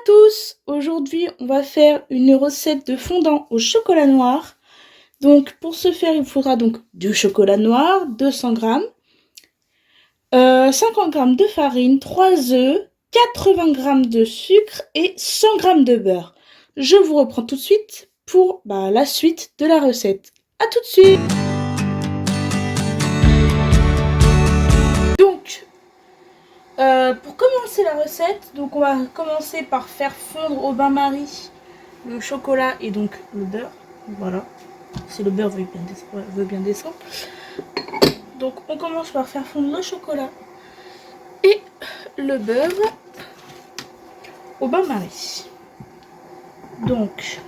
tous! Aujourd'hui, on va faire une recette de fondant au chocolat noir. Donc, pour ce faire, il faudra donc du chocolat noir, 200 g, 50 g de farine, 3 œufs, 80 g de sucre et 100 g de beurre. Je vous reprends tout de suite pour la suite de la recette. A tout de suite! Donc, pour commencer la recette, donc on va commencer par faire fondre au bain-marie le chocolat et donc le beurre. Voilà, si le beurre veut bien descendre. Donc on commence par faire fondre le chocolat et le beurre au bain-marie. Donc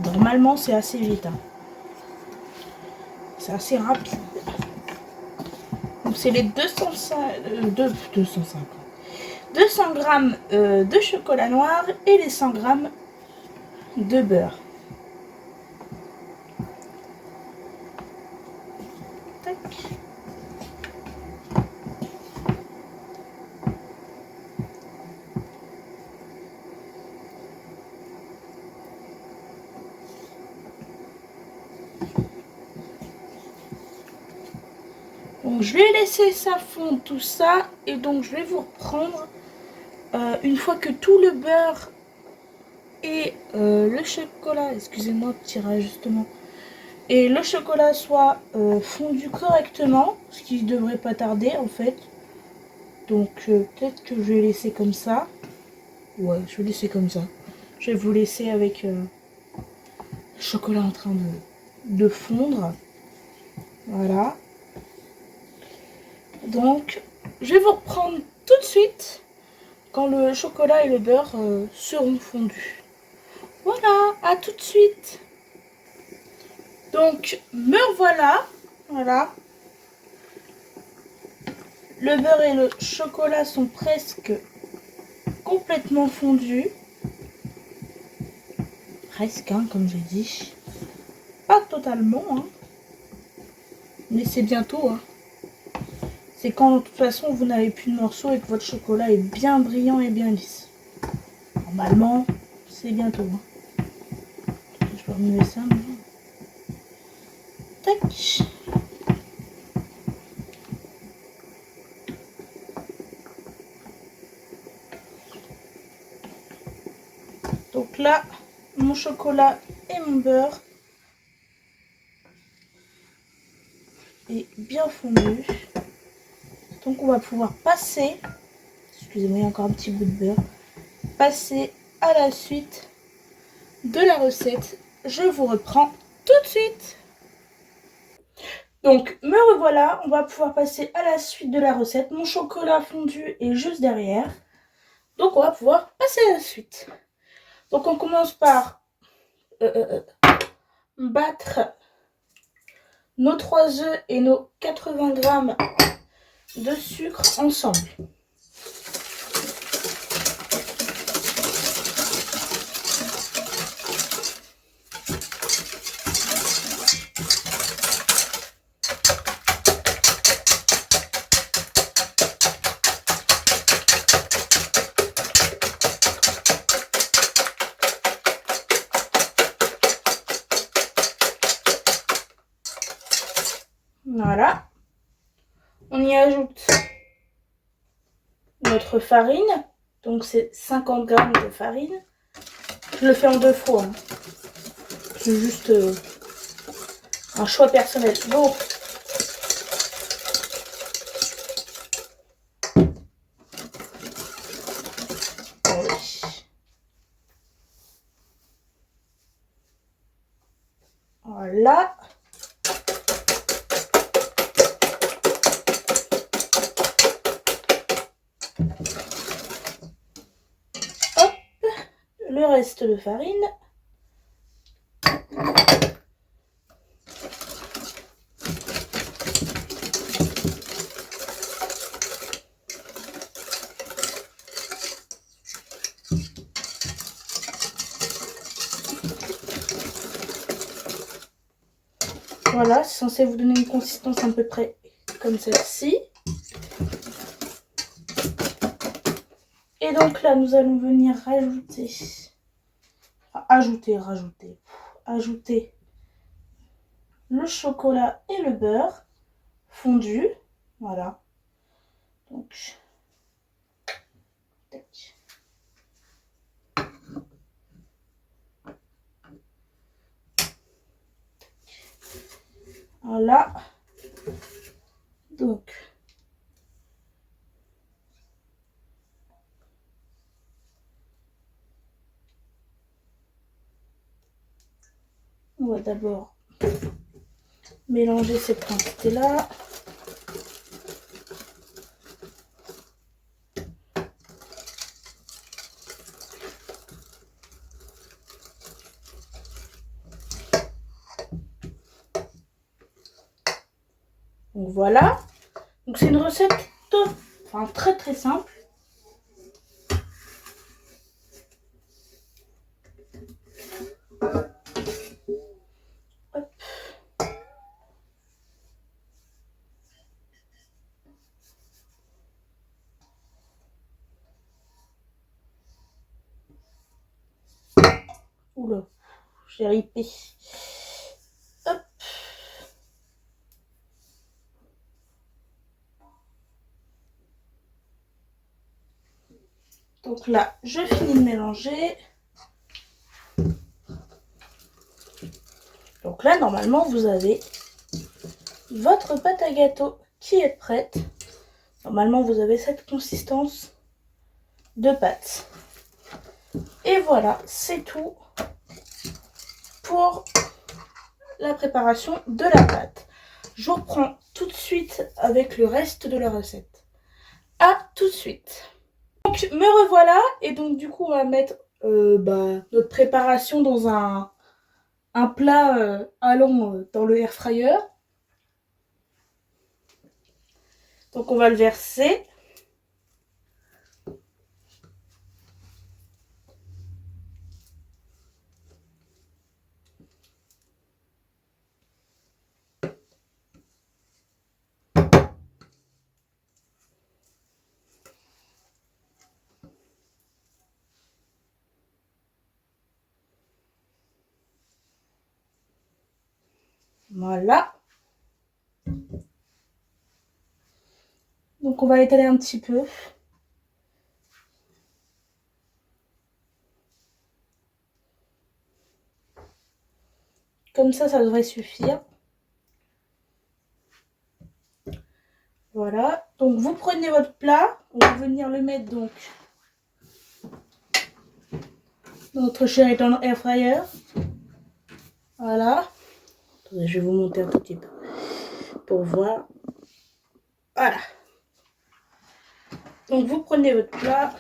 normalement c'est assez vite, hein. C'est assez rapide. Donc c'est les 250 g de chocolat noir et les 100 g de beurre. Tac. Donc je vais laisser ça fondre tout ça et donc je vais vous reprendre une fois que tout le beurre et le chocolat, excusez-moi, petit réajustement, et le chocolat soit fondu correctement, ce qui devrait pas tarder en fait. Donc peut-être que je vais laisser comme ça. Ouais, je vais laisser comme ça. Je vais vous laisser avec le chocolat en train de fondre. Voilà. Donc je vais vous reprendre tout de suite quand le chocolat et le beurre seront fondus. Voilà, à tout de suite. Donc me revoilà. Voilà. Le beurre et le chocolat sont presque complètement fondus. Presque, hein, comme j'ai dit. Pas totalement, hein. Mais c'est bientôt, hein. C'est quand de toute façon vous n'avez plus de morceaux et que votre chocolat est bien brillant et bien lisse. Normalement, c'est bientôt, hein. Je peux remuer ça maintenant. Tac. Donc là, mon chocolat et mon beurre est bien fondu. Donc on va pouvoir passer, excusez-moi, il y a encore un petit bout de beurre, passer à la suite de la recette. Je vous reprends tout de suite. Donc me revoilà, on va pouvoir passer à la suite de la recette. Mon chocolat fondu est juste derrière. Donc on va pouvoir passer à la suite. Donc on commence par battre nos 3 œufs et nos 80 g de sucre ensemble. Voilà. On y ajoute notre farine. Donc c'est 50 g de farine. Je le fais en 2 fois, hein. C'est juste un choix personnel. Donc voilà. Hop, le reste de farine. Voilà, c'est censé vous donner une consistance à peu près comme celle-ci. Et Et donc là, nous allons venir rajouter... Enfin, ajouter le chocolat et le beurre fondu. Voilà. Donc, tac. Voilà. Donc, on va d'abord mélanger cette quantité-là. Donc voilà. Donc c'est une recette très très simple. Hop. Oula, j'ai ripé. Hop. Donc là, je finis de mélanger. Donc là, normalement, vous avez votre pâte à gâteau qui est prête. Normalement, vous avez cette consistance de pâte. Et voilà, c'est tout pour la préparation de la pâte. Je vous reprends tout de suite avec le reste de la recette. À tout de suite. Donc me revoilà et donc du coup on va mettre notre préparation dans un plat allant dans le air fryer. Donc on va le verser. Voilà. Donc on va l'étaler un petit peu. Comme ça devrait suffire. Voilà. Donc vous prenez votre plat, on va venir le mettre donc dans notre chéri dans air fryer. Voilà. Attendez, je vais vous monter un tout petit peu pour voir. Voilà. Donc vous prenez votre plat,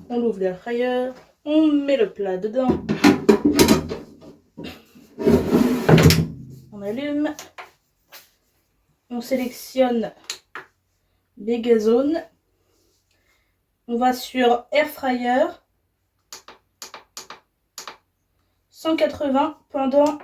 on ouvre l'air fryer, on met le plat dedans, on allume, on sélectionne les zones, on va sur air fryer 180 pendant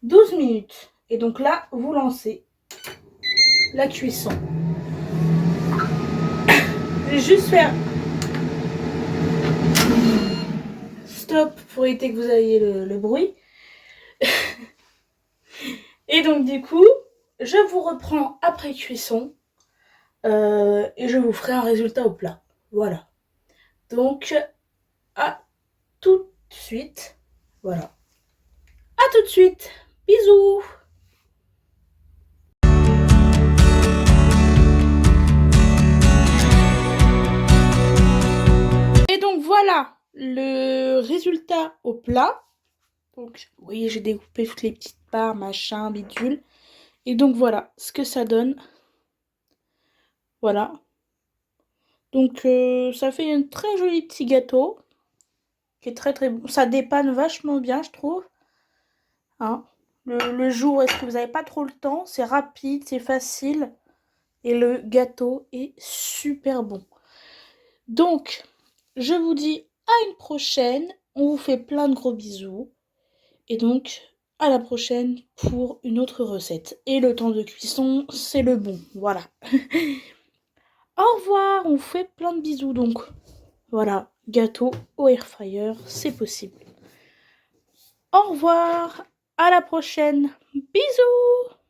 12 minutes. Et donc là, vous lancez la cuisson. Je vais juste faire stop pour éviter que vous ayez le bruit. Et donc du coup, je vous reprends après cuisson et je vous ferai un résultat au plat. Voilà. Donc, à tout de suite. Voilà. À tout de suite. Bisous. Et donc voilà le résultat au plat. Donc, vous voyez, j'ai découpé toutes les petites parts, machin, bidule. Et donc voilà ce que ça donne. Voilà. Donc ça fait un très joli petit gâteau. Qui est très très bon. Ça dépanne vachement bien, je trouve. Hein. Le jour, est-ce que vous n'avez pas trop le temps? C'est rapide, c'est facile. Et le gâteau est super bon. Donc, je vous dis à une prochaine. On vous fait plein de gros bisous. Et donc, à la prochaine pour une autre recette. Et le temps de cuisson, c'est le bon. Voilà. Au revoir, on fait plein de bisous donc. Voilà, gâteau au air fryer, c'est possible. Au revoir, à la prochaine. Bisous!